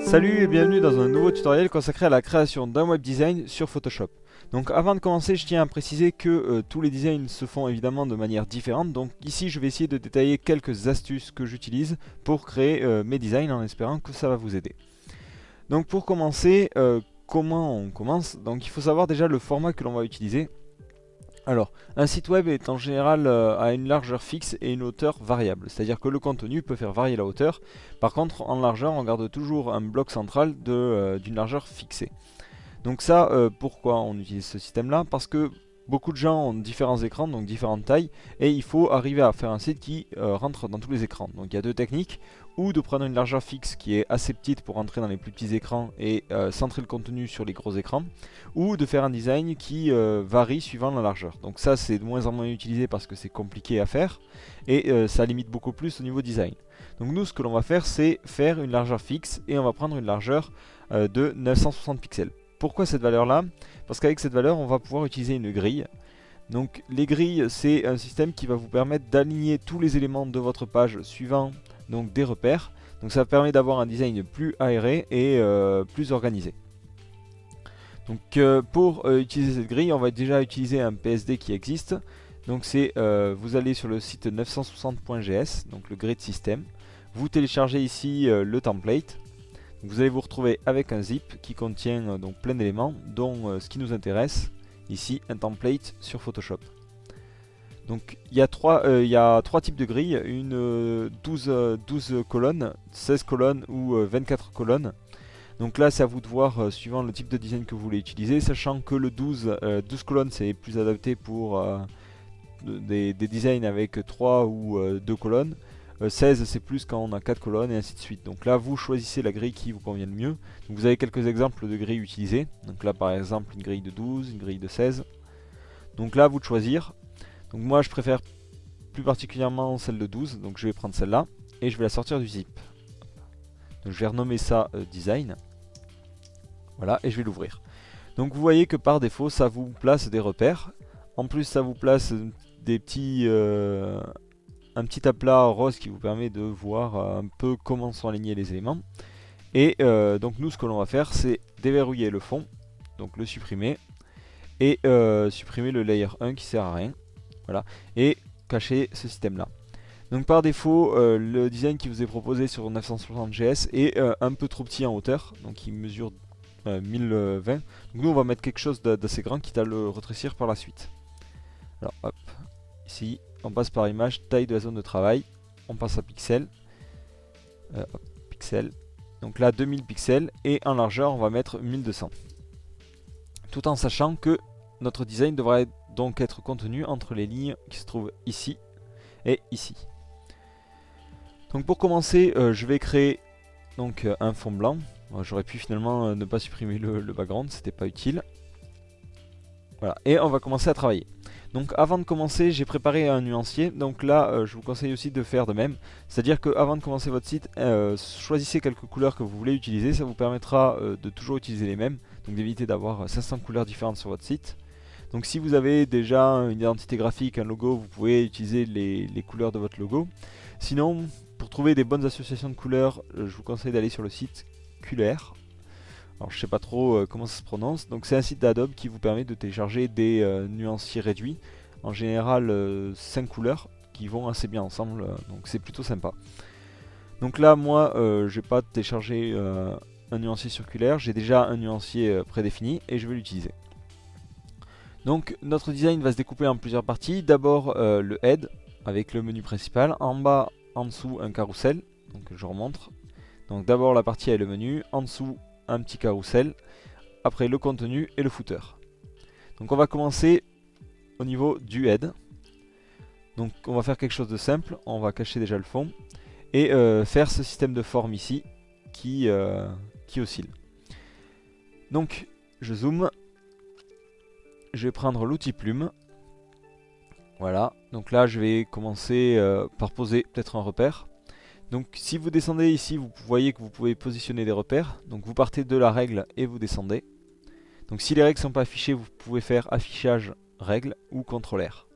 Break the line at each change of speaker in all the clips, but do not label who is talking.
Salut et bienvenue dans un nouveau tutoriel consacré à la création d'un web design sur Photoshop. Donc avant de commencer, je tiens à préciser que tous les designs se font évidemment de manière différente. Donc ici je vais essayer de détailler quelques astuces que j'utilise pour créer mes designs en espérant que ça va vous aider. Donc pour commencer, comment on commence? Donc il faut savoir déjà le format que l'on va utiliser. Alors, un site web est en général à une largeur fixe et une hauteur variable, c'est-à-dire que le contenu peut faire varier la hauteur. Par contre, en largeur, on garde toujours un bloc central d'une largeur fixée. Donc ça, pourquoi on utilise ce système-là? Parce que beaucoup de gens ont différents écrans, donc différentes tailles, et il faut arriver à faire un site qui rentre dans tous les écrans. Donc il y a deux techniques, ou de prendre une largeur fixe qui est assez petite pour rentrer dans les plus petits écrans et centrer le contenu sur les gros écrans, ou de faire un design qui varie suivant la largeur. Donc ça c'est de moins en moins utilisé parce que c'est compliqué à faire, et ça limite beaucoup plus au niveau design. Donc nous ce que l'on va faire c'est faire une largeur fixe, et on va prendre une largeur de 960 pixels. Pourquoi cette valeur là? Parce qu'avec cette valeur on va pouvoir utiliser une grille. Donc les grilles c'est un système qui va vous permettre d'aligner tous les éléments de votre page suivant donc des repères. Donc ça permet d'avoir un design plus aéré et plus organisé. Donc pour utiliser cette grille on va déjà utiliser un PSD qui existe. Donc c'est vous allez sur le site 960.gs, donc le grid system. Vous téléchargez ici le template. Vous allez vous retrouver avec un zip qui contient donc plein d'éléments, dont ce qui nous intéresse, ici un template sur Photoshop. Donc il y a trois types de grilles, une 12 colonnes, 16 colonnes ou 24 colonnes. Donc là c'est à vous de voir suivant le type de design que vous voulez utiliser, sachant que le 12 colonnes c'est plus adapté pour des designs avec 3 ou 2 colonnes. 16 c'est plus quand on a 4 colonnes et ainsi de suite. Donc là vous choisissez la grille qui vous convient le mieux. Donc vous avez quelques exemples de grilles utilisées. Donc là par exemple une grille de 12, une grille de 16. Donc là à vous de choisir. Donc moi je préfère plus particulièrement celle de 12. Donc je vais prendre celle-là et je vais la sortir du zip. Donc je vais renommer ça design. Voilà, et je vais l'ouvrir. Donc vous voyez que par défaut ça vous place des repères. En plus ça vous place des petits... un petit aplat rose qui vous permet de voir un peu comment sont alignés les éléments. Et donc nous ce que l'on va faire c'est déverrouiller le fond, donc le supprimer, et supprimer le layer 1 qui sert à rien, voilà, et cacher ce système là. Donc par défaut le design qui vous est proposé sur 960GS est un peu trop petit en hauteur, donc il mesure 1020. Donc nous on va mettre quelque chose d'assez grand quitte à le rétrécir par la suite. Alors hop, ici on passe par image, taille de la zone de travail, on passe à pixels, hop, pixels. Donc là 2000 pixels et en largeur on va mettre 1200. Tout en sachant que notre design devrait donc être contenu entre les lignes qui se trouvent ici et ici. Donc pour commencer je vais créer donc un fond blanc. J'aurais pu finalement ne pas supprimer le background, c'était pas utile. Voilà, et on va commencer à travailler. Donc avant de commencer j'ai préparé un nuancier, donc là je vous conseille aussi de faire de même. C'est à dire qu'avant de commencer votre site, choisissez quelques couleurs que vous voulez utiliser, ça vous permettra de toujours utiliser les mêmes, donc d'éviter d'avoir 500 couleurs différentes sur votre site. Donc si vous avez déjà une identité graphique, un logo, vous pouvez utiliser les couleurs de votre logo. Sinon, pour trouver des bonnes associations de couleurs, je vous conseille d'aller sur le site Culair. Alors je sais pas trop comment ça se prononce, donc c'est un site d'Adobe qui vous permet de télécharger des nuanciers réduits, en général 5 couleurs qui vont assez bien ensemble, donc c'est plutôt sympa. Donc là moi je vais pas télécharger un nuancier circulaire, j'ai déjà un nuancier prédéfini et je vais l'utiliser. Donc notre design va se découper en plusieurs parties, d'abord le head avec le menu principal, en bas en dessous un carrousel, donc je remonte. Donc d'abord la partie avec le menu, en dessous un petit carrousel, après le contenu et le footer. Donc on va commencer au niveau du head. Donc on va faire quelque chose de simple, on va cacher déjà le fond et faire ce système de forme ici qui oscille. Donc je zoome, je vais prendre l'outil plume. Voilà, donc là je vais commencer par poser peut-être un repère. Donc si vous descendez ici, vous voyez que vous pouvez positionner des repères. Donc vous partez de la règle et vous descendez. Donc si les règles ne sont pas affichées, vous pouvez faire affichage règle ou CTRL R.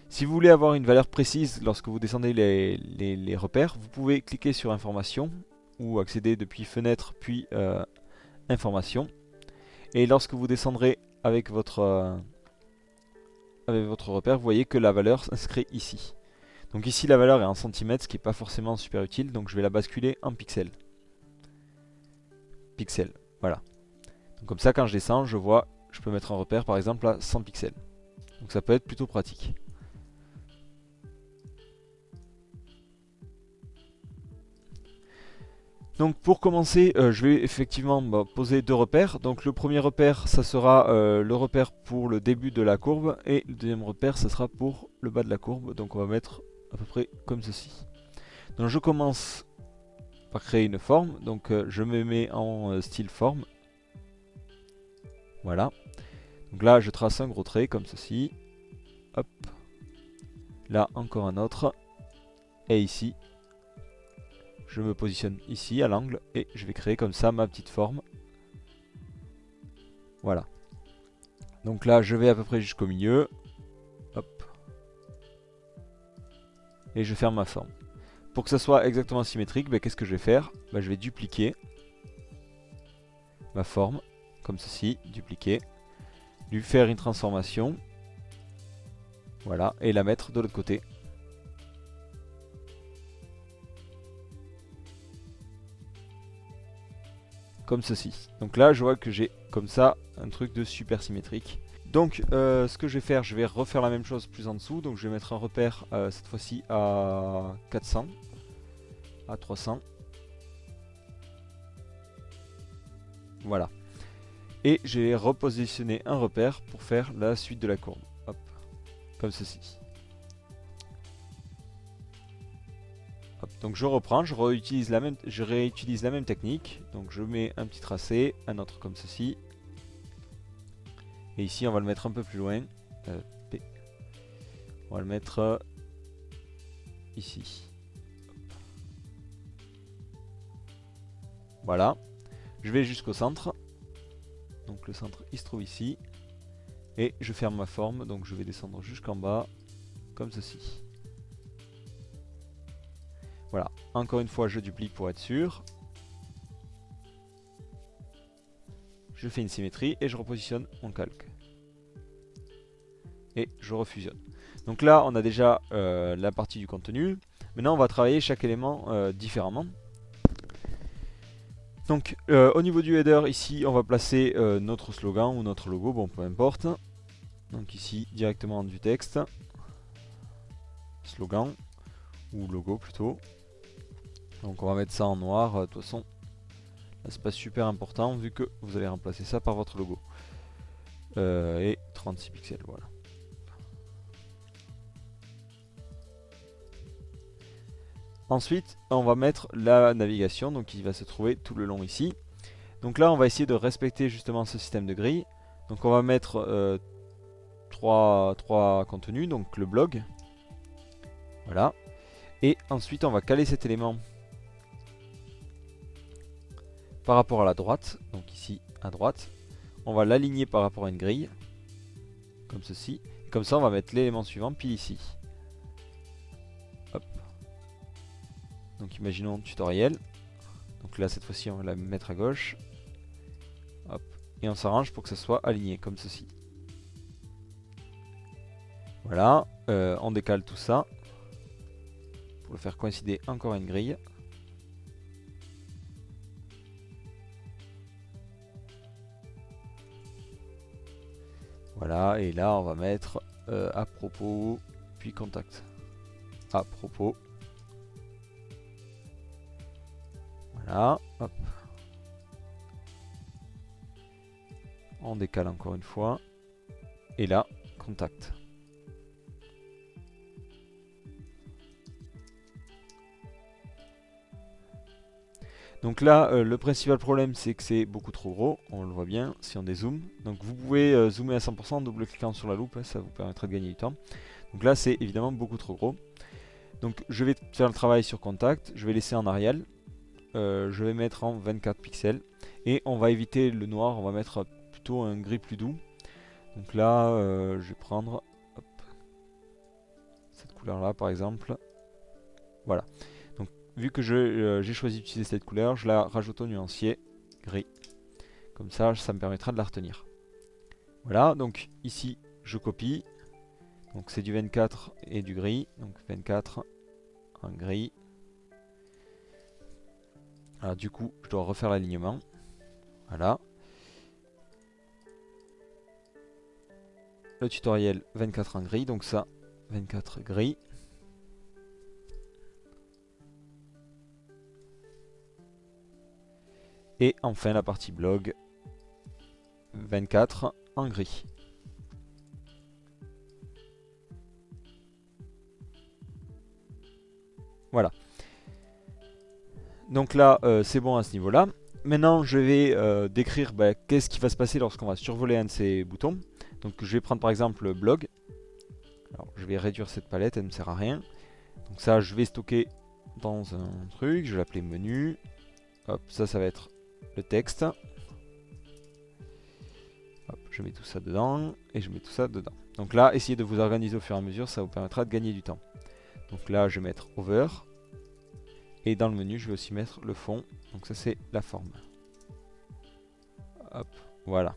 Si vous voulez avoir une valeur précise lorsque vous descendez les repères, vous pouvez cliquer sur information ou accéder depuis fenêtre puis information. Et lorsque vous descendrez avec votre repère, vous voyez que la valeur s'inscrit ici. Donc ici la valeur est en centimètres, ce qui n'est pas forcément super utile, donc je vais la basculer en pixels. Pixels, voilà. Donc comme ça quand je descends, je vois, je peux mettre un repère par exemple à 100 pixels. Donc ça peut être plutôt pratique. Donc pour commencer, je vais effectivement poser deux repères. Donc le premier repère, ça sera le repère pour le début de la courbe. Et le deuxième repère, ça sera pour le bas de la courbe. Donc on va mettre à peu près comme ceci. Donc je commence par créer une forme. Donc je me mets en style forme. Voilà. Donc là, je trace un gros trait comme ceci. Hop. Là, encore un autre. Et ici, je me positionne ici à l'angle et je vais créer comme ça ma petite forme. Voilà. Donc là, je vais à peu près jusqu'au milieu. Hop. Et je ferme ma forme. Pour que ça soit exactement symétrique, qu'est-ce que je vais faire? Je vais dupliquer ma forme, comme ceci, dupliquer, lui faire une transformation, voilà, et la mettre de l'autre côté. Comme ceci. Donc là, je vois que j'ai comme ça un truc de super symétrique. Donc ce que je vais faire, je vais refaire la même chose plus en dessous. Donc je vais mettre un repère cette fois-ci à 400, à 300. Voilà. Et j'ai repositionné un repère pour faire la suite de la courbe. Hop. Comme ceci. Hop. Donc je reprends, je réutilise la même technique. Donc je mets un petit tracé, un autre comme ceci. Et ici on va le mettre un peu plus loin. P. On va le mettre ici. Hop. Voilà. Je vais jusqu'au centre. Donc le centre il se trouve ici. Et je ferme ma forme, donc je vais descendre jusqu'en bas, comme ceci. Voilà, encore une fois je duplique pour être sûr. Je fais une symétrie et je repositionne mon calque. Et je refusionne. Donc là on a déjà la partie du contenu. Maintenant on va travailler chaque élément différemment. Donc au niveau du header ici on va placer notre slogan ou notre logo, bon peu importe. Donc ici directement du texte. Slogan ou logo plutôt. Donc on va mettre ça en noir, de toute façon c'est pas super important vu que vous allez remplacer ça par votre logo. Et 36 pixels, voilà. Ensuite, on va mettre la navigation, donc qui va se trouver tout le long ici. Donc là, on va essayer de respecter justement ce système de grille. Donc on va mettre trois contenus, donc le blog. Voilà. Et ensuite, on va caler cet élément par rapport à la droite, donc ici à droite. On va l'aligner par rapport à une grille, comme ceci. Et comme ça, on va mettre l'élément suivant pile ici. Hop. Donc imaginons tutoriel. Donc là, cette fois-ci, on va la mettre à gauche. Hop. Et on s'arrange pour que ça soit aligné, comme ceci. Voilà. On décale tout ça pour le faire coïncider encore à une grille. Voilà, et là on va mettre à propos, puis contact. À propos. Voilà, hop. On décale encore une fois. Et là, contact. Donc là, le principal problème, c'est que c'est beaucoup trop gros. On le voit bien si on dézoome. Donc vous pouvez zoomer à 100% en double-cliquant sur la loupe. Ça vous permettra de gagner du temps. Donc là, c'est évidemment beaucoup trop gros. Donc je vais faire le travail sur contact. Je vais laisser en Arial. Je vais mettre en 24 pixels. Et on va éviter le noir. On va mettre plutôt un gris plus doux. Donc là, je vais prendre hop, cette couleur-là par exemple. Voilà. Donc vu que j'ai choisi d'utiliser cette couleur, je la rajoute au nuancier gris. Comme ça me permettra de la retenir. Voilà, donc ici je copie. Donc c'est du 24 et du gris. Donc 24 en gris. Alors du coup, je dois refaire l'alignement. Voilà. Le tutoriel 24 en gris, donc ça, 24 gris. Et enfin la partie blog, 24 en gris. Voilà. Donc là, c'est bon à ce niveau-là. Maintenant, je vais décrire qu'est-ce qui va se passer lorsqu'on va survoler un de ces boutons. Donc je vais prendre par exemple le blog. Alors je vais réduire cette palette, elle ne me sert à rien. Donc ça, je vais stocker dans un truc, je vais l'appeler menu. Hop, ça va être le texte. Hop, je mets tout ça dedans et je mets tout ça dedans. Donc là, essayez de vous organiser au fur et à mesure, ça vous permettra de gagner du temps. Donc là, je vais mettre over. Et dans le menu, je vais aussi mettre le fond. Donc ça, c'est la forme. Hop, voilà.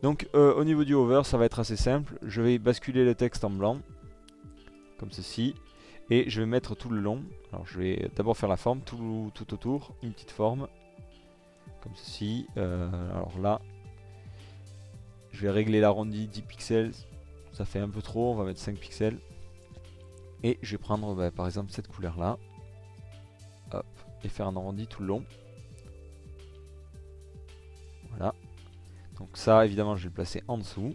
Donc au niveau du hover, ça va être assez simple. Je vais basculer le texte en blanc, comme ceci. Et je vais mettre tout le long. Alors je vais d'abord faire la forme, tout autour, une petite forme. Comme ceci. Alors là, je vais régler l'arrondi 10 pixels. Ça fait un peu trop, on va mettre 5 pixels. Et je vais prendre par exemple cette couleur là. Hop, et faire un arrondi tout le long. Voilà. Donc ça, évidemment, je vais le placer en dessous.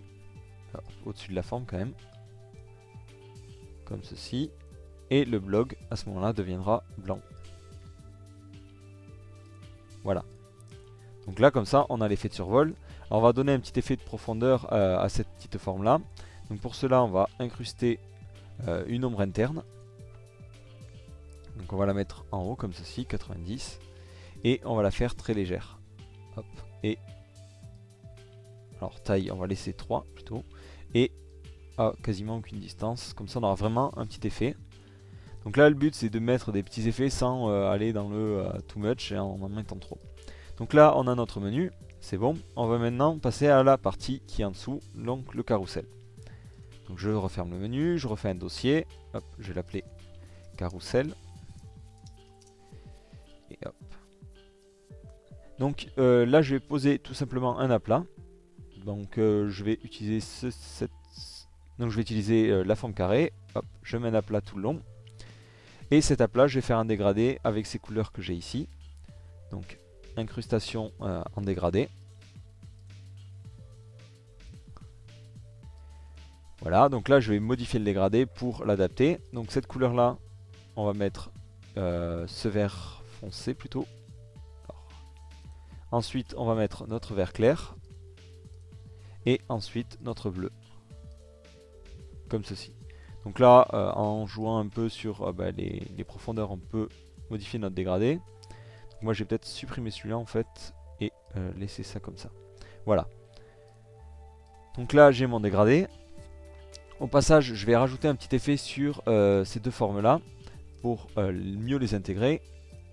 Au-dessus de la forme quand même. Comme ceci. Et le blog, à ce moment-là, deviendra blanc. Voilà. Donc là, comme ça, on a l'effet de survol. Alors, on va donner un petit effet de profondeur à cette petite forme-là. Donc pour cela, on va incruster une ombre interne. Donc on va la mettre en haut, comme ceci, 90. Et on va la faire très légère. Hop, et... Alors taille, on va laisser 3 plutôt. Et à quasiment aucune distance. Comme ça, on aura vraiment un petit effet. Donc là, le but, c'est de mettre des petits effets sans aller dans le too much et en mettant trop. Donc là, on a notre menu. C'est bon. On va maintenant passer à la partie qui est en dessous, donc le carrousel. Donc je referme le menu, je refais un dossier. Hop, je vais l'appeler carrousel. Et hop. Donc là, je vais poser tout simplement un aplat. Donc je vais utiliser donc je vais utiliser la forme carrée. Hop, je mets un aplat tout le long. Et cet aplat, je vais faire un dégradé avec ces couleurs que j'ai ici. Donc incrustation en dégradé. Voilà, donc là je vais modifier le dégradé pour l'adapter. Donc cette couleur là, on va mettre ce vert foncé plutôt. Alors, ensuite on va mettre notre vert clair. Et ensuite notre bleu. Comme ceci. Donc là, en jouant un peu sur les profondeurs, on peut modifier notre dégradé. Donc moi, je vais peut-être supprimer celui-là en fait et laisser ça comme ça. Voilà. Donc là, j'ai mon dégradé. Au passage, je vais rajouter un petit effet sur ces deux formes-là pour mieux les intégrer.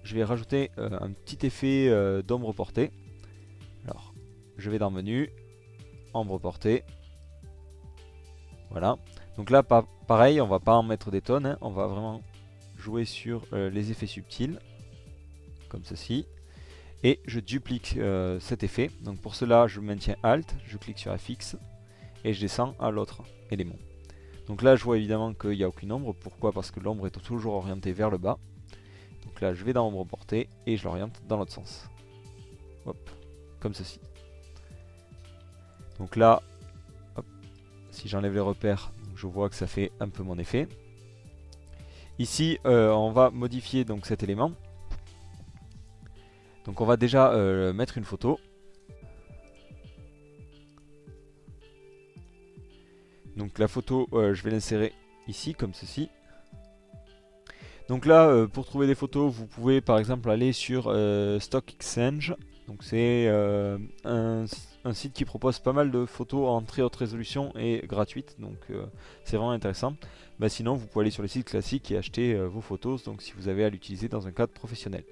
Je vais rajouter un petit effet d'ombre portée. Alors, je vais dans menu, ombre portée. Voilà. Donc là, pareil, on va pas en mettre des tonnes, hein, on va vraiment jouer sur les effets subtils, comme ceci. Et je duplique cet effet. Donc pour cela, je maintiens Alt, je clique sur FX et je descends à l'autre élément. Donc là, je vois évidemment qu'il n'y a aucune ombre. Pourquoi? Parce que l'ombre est toujours orientée vers le bas. Donc là, je vais dans ombre portée et je l'oriente dans l'autre sens. Hop, comme ceci. Donc là, hop, si j'enlève les repères, je vois que ça fait un peu mon effet. Ici, on va modifier donc cet élément. Donc on va déjà mettre une photo. Donc la photo, je vais l'insérer ici, comme ceci. Donc là, pour trouver des photos, vous pouvez par exemple aller sur Stock Exchange. Donc c'est un site qui propose pas mal de photos en très haute résolution et gratuites, donc c'est vraiment intéressant. Bah, sinon vous pouvez aller sur les sites classiques et acheter vos photos, donc si vous avez à l'utiliser dans un cadre professionnel.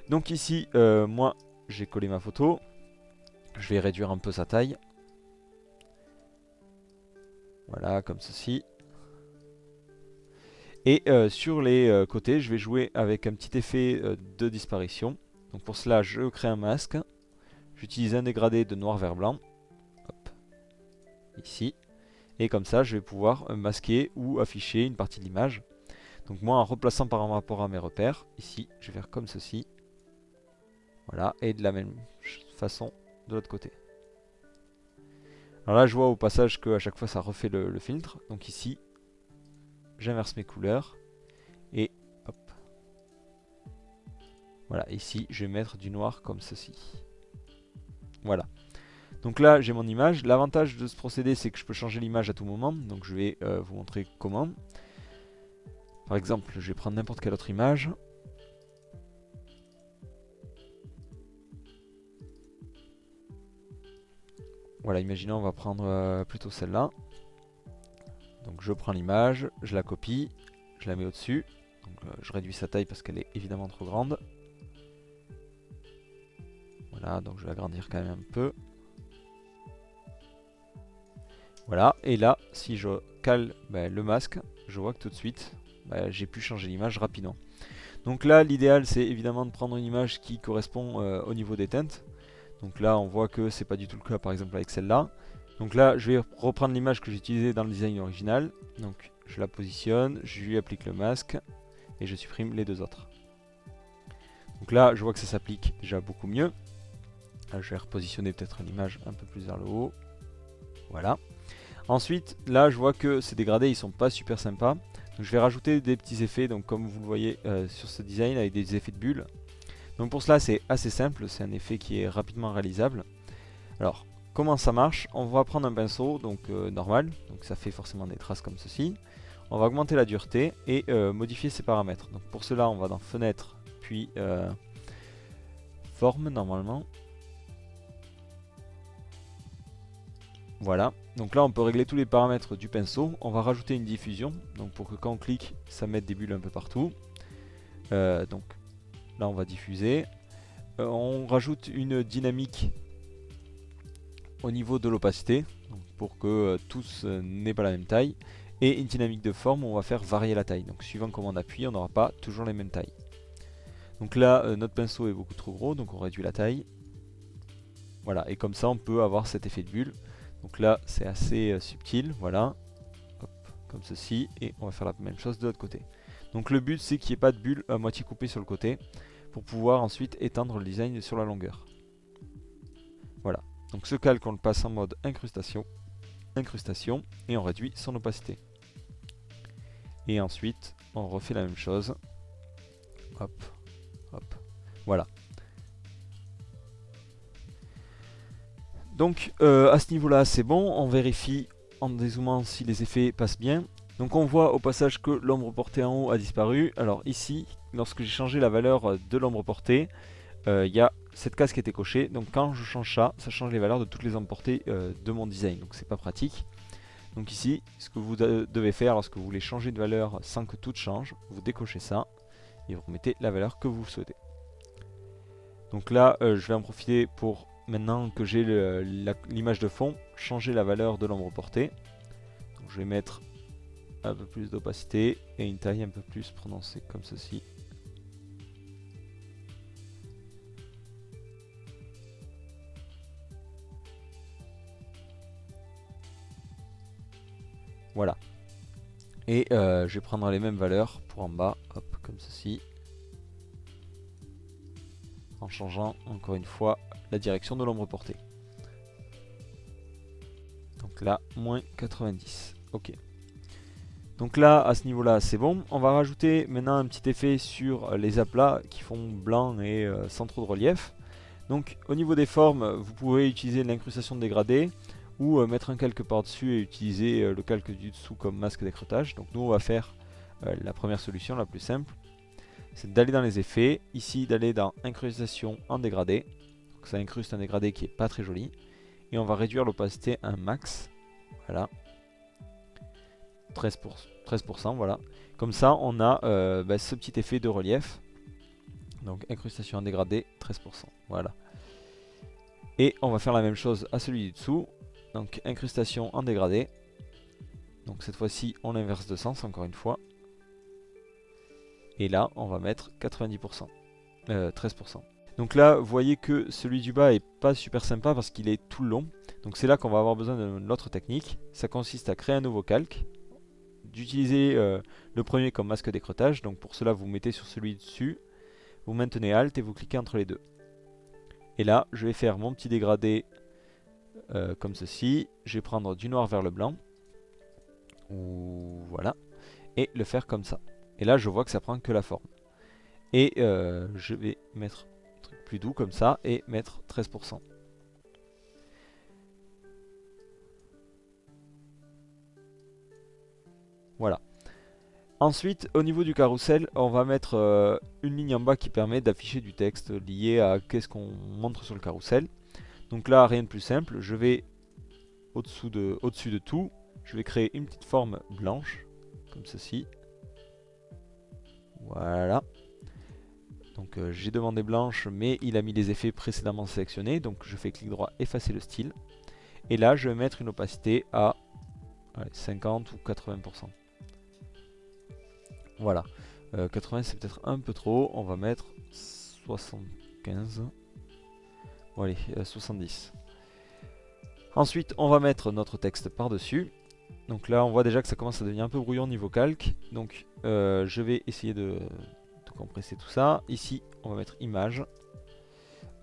Donc ici, moi j'ai collé ma photo, je vais réduire un peu sa taille. Voilà, comme ceci. Et sur les côtés, je vais jouer avec un petit effet de disparition. Donc pour cela, je crée un masque. J'utilise un dégradé de noir vers blanc. Hop, ici. Et comme ça, je vais pouvoir masquer ou afficher une partie de l'image. Donc moi, en replaçant par rapport à mes repères, ici, je vais faire comme ceci. Voilà, et de la même façon de l'autre côté. Alors là, je vois au passage qu'à chaque fois, ça refait le filtre. Donc ici, j'inverse mes couleurs. Et hop. Voilà, ici, je vais mettre du noir comme ceci. Voilà. Donc là, j'ai mon image. L'avantage de ce procédé, c'est que je peux changer l'image à tout moment. Donc je vais vous montrer comment. Par exemple, je vais prendre n'importe quelle autre image. Voilà, imaginons, on va prendre plutôt celle-là. Donc je prends l'image, je la copie, je la mets au-dessus. Donc je réduis sa taille parce qu'elle est évidemment trop grande. Voilà, donc je vais agrandir quand même un peu. Voilà, et là, si je cale le masque, je vois que tout de suite, j'ai pu changer l'image rapidement. Donc là, l'idéal, c'est évidemment de prendre une image qui correspond au niveau des teintes. Donc là, on voit que c'est pas du tout le cas, par exemple, avec celle-là. Donc là, je vais reprendre l'image que j'ai utilisée dans le design original. Donc je la positionne, je lui applique le masque, et je supprime les deux autres. Donc là, je vois que ça s'applique déjà beaucoup mieux. Là, je vais repositionner peut-être l'image un peu plus vers le haut. Voilà. Ensuite, là, je vois que ces dégradés, ils sont pas super sympas. Donc je vais rajouter des petits effets, donc comme vous le voyez sur ce design, avec des effets de bulles. Donc pour cela, c'est assez simple, c'est un effet qui est rapidement réalisable. Alors, comment ça marche? On va prendre un pinceau, donc normal, donc ça fait forcément des traces comme ceci. On va augmenter la dureté et modifier ses paramètres. Donc pour cela, on va dans Fenêtre, puis Forme normalement. Voilà, donc là on peut régler tous les paramètres du pinceau. On va rajouter une diffusion, donc pour que quand on clique, ça mette des bulles un peu partout. Donc là on va diffuser. On rajoute une dynamique au niveau de l'opacité, pour que tous n'aient pas la même taille. Et une dynamique de forme où on va faire varier la taille. Donc suivant comment on appuie, on n'aura pas toujours les mêmes tailles. Donc là, notre pinceau est beaucoup trop gros, donc on réduit la taille. Voilà, et comme ça on peut avoir cet effet de bulle. Donc là, c'est assez subtil, voilà. Hop, comme ceci, et on va faire la même chose de l'autre côté. Donc le but, c'est qu'il n'y ait pas de bulle à moitié coupée sur le côté, pour pouvoir ensuite étendre le design sur la longueur. Voilà, donc ce calque, on le passe en mode incrustation, et on réduit son opacité. Et ensuite, on refait la même chose. Hop, hop, voilà. Donc à ce niveau là c'est bon, on vérifie en dézoomant si les effets passent bien. Donc on voit au passage que l'ombre portée en haut a disparu. Alors ici, lorsque j'ai changé la valeur de l'ombre portée, il y a cette case qui était cochée. Donc quand je change ça, ça change les valeurs de toutes les ombres portées de mon design. Donc c'est pas pratique. Donc ici, ce que vous devez faire lorsque vous voulez changer de valeur sans que tout change, vous décochez ça et vous remettez la valeur que vous souhaitez. Donc là, je vais en profiter pour, maintenant que j'ai l'image de fond, changer la valeur de l'ombre portée. Donc je vais mettre un peu plus d'opacité et une taille un peu plus prononcée comme ceci. Voilà. Et je vais prendre les mêmes valeurs pour en bas, hop, comme ceci. En changeant encore une fois la direction de l'ombre portée. Donc là, moins 90. Ok. Donc là, à ce niveau-là, c'est bon. On va rajouter maintenant un petit effet sur les aplats qui font blanc et sans trop de relief. Donc au niveau des formes, vous pouvez utiliser l'incrustation de dégradé ou mettre un calque par-dessus et utiliser le calque du dessous comme masque d'écrêtage. Donc nous, on va faire la première solution, la plus simple. c'est d'aller dans les effets, ici d'aller dans incrustation en dégradé. Donc ça incruste un dégradé qui est pas très joli. Et on va réduire l'opacité à un max. Voilà. 13%, voilà. Comme ça, on a ce petit effet de relief. Donc incrustation en dégradé, 13%. Voilà. Et on va faire la même chose à celui du dessous. Donc incrustation en dégradé. Donc cette fois-ci, on inverse de sens, encore une fois. Et là, on va mettre 90%. 13%. Donc là, vous voyez que celui du bas est pas super sympa parce qu'il est tout le long. Donc c'est là qu'on va avoir besoin de l'autre technique. Ça consiste à créer un nouveau calque, d'utiliser le premier comme masque d'écreutage. Donc pour cela, vous mettez sur celui dessus, vous maintenez Alt et vous cliquez entre les deux. Et là, je vais faire mon petit dégradé comme ceci. Je vais prendre du noir vers le blanc. Ou voilà. Et le faire comme ça. Et là, je vois que ça prend que la forme. Et je vais mettre un truc plus doux comme ça et mettre 13%. Voilà. Ensuite, au niveau du carrousel, on va mettre une ligne en bas qui permet d'afficher du texte lié à qu'est-ce qu'on montre sur le carrousel. Donc là, rien de plus simple. Je vais au-dessus de tout, je vais créer une petite forme blanche, comme ceci. Voilà. Donc j'ai demandé blanche, mais il a mis les effets précédemment sélectionnés. Donc je fais clic droit, effacer le style. Et là, je vais mettre une opacité à 50 ou 80%. Voilà. 80 c'est peut-être un peu trop. On va mettre 75. Bon allez, 70. Ensuite, on va mettre notre texte par-dessus. Donc là, on voit déjà que ça commence à devenir un peu brouillon niveau calque. Donc je vais essayer de compresser tout ça. Ici, on va mettre image.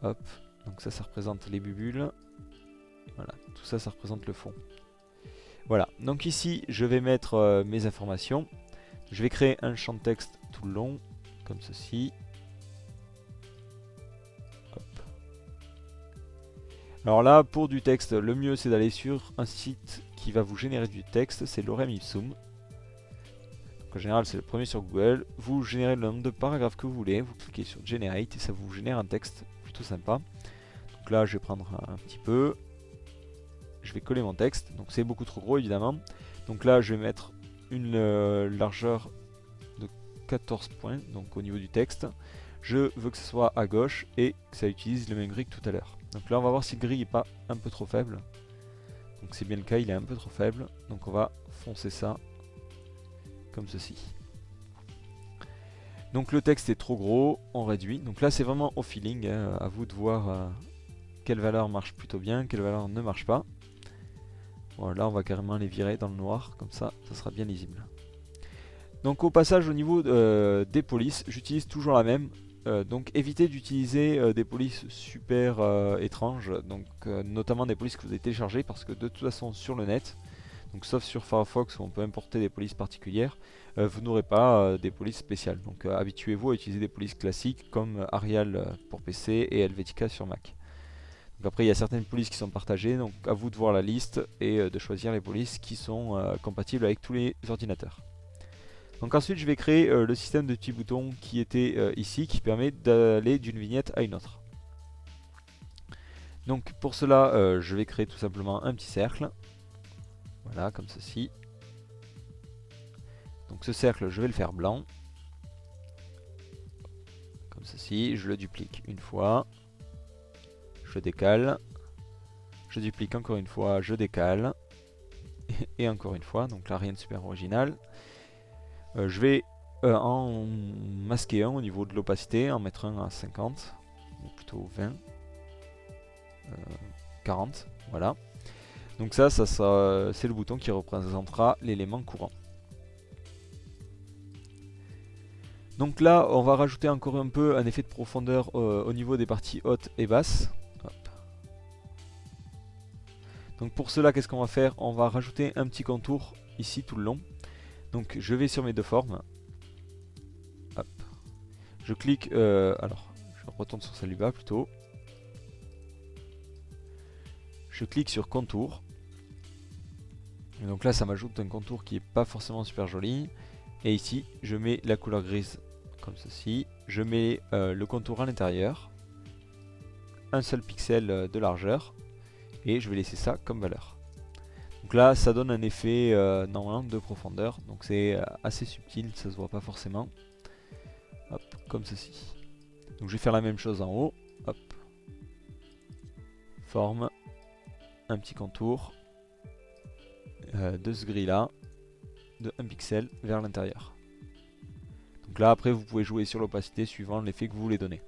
Hop. Donc ça représente les bulles. Voilà, tout ça, ça représente le fond. Voilà, donc ici, je vais mettre mes informations. Je vais créer un champ de texte tout le long, comme ceci. Hop. Alors là, pour du texte, le mieux c'est d'aller sur un site qui va vous générer du texte, c'est Lorem Ipsum. Donc en général, c'est le premier sur Google. Vous générez le nombre de paragraphes que vous voulez, vous cliquez sur Generate et ça vous génère un texte plutôt sympa. Donc là, je vais prendre un petit peu. Je vais coller mon texte, donc c'est beaucoup trop gros évidemment. Donc là, je vais mettre une largeur de 14 points, donc au niveau du texte. Je veux que ce soit à gauche et que ça utilise le même gris que tout à l'heure. Donc là, on va voir si le gris n'est pas un peu trop faible. Donc c'est bien le cas, il est un peu trop faible. Donc on va foncer ça comme ceci. Donc le texte est trop gros, on réduit. Donc là, c'est vraiment au feeling, hein, à vous de voir quelle valeur marche plutôt bien, quelle valeur ne marche pas. Bon, là, on va carrément les virer dans le noir, comme ça, ça sera bien lisible. Donc au passage, au niveau des polices, j'utilise toujours la même. Donc évitez d'utiliser des polices super étranges, donc notamment des polices que vous avez téléchargées, parce que de toute façon sur le net, donc sauf sur Firefox où on peut importer des polices particulières, vous n'aurez pas des polices spéciales. Donc habituez-vous à utiliser des polices classiques comme Arial pour PC et Helvetica sur Mac. Donc après il y a certaines polices qui sont partagées, donc à vous de voir la liste et de choisir les polices qui sont compatibles avec tous les ordinateurs. Donc ensuite je vais créer le système de petits boutons qui était ici, qui permet d'aller d'une vignette à une autre. Donc pour cela je vais créer tout simplement un petit cercle. Voilà, comme ceci. Donc ce cercle je vais le faire blanc. Comme ceci, je le duplique une fois. Je décale. Je duplique encore une fois, je décale. Et encore une fois, donc là rien de super original. Je vais en masquer un au niveau de l'opacité, en mettre un à 50, ou plutôt 20, 40, voilà. Donc ça c'est le bouton qui représentera l'élément courant. Donc là, on va rajouter encore un peu un effet de profondeur au niveau des parties hautes et basses. Hop. Donc pour cela, qu'est-ce qu'on va faire? On va rajouter un petit contour ici tout le long. Donc je vais sur mes deux formes. Hop. Je clique, alors je retourne sur celle du bas plutôt. Je clique sur contour. Et donc là ça m'ajoute un contour qui est pas forcément super joli. Et ici je mets la couleur grise comme ceci. Je mets le contour à l'intérieur, un seul pixel de largeur, et je vais laisser ça comme valeur. Donc là, ça donne un effet normalement de profondeur, donc c'est assez subtil, ça se voit pas forcément. Hop, comme ceci. Donc je vais faire la même chose en haut. Hop. Forme, un petit contour de ce gris là, de 1 pixel vers l'intérieur. Donc là après vous pouvez jouer sur l'opacité suivant l'effet que vous voulez donner.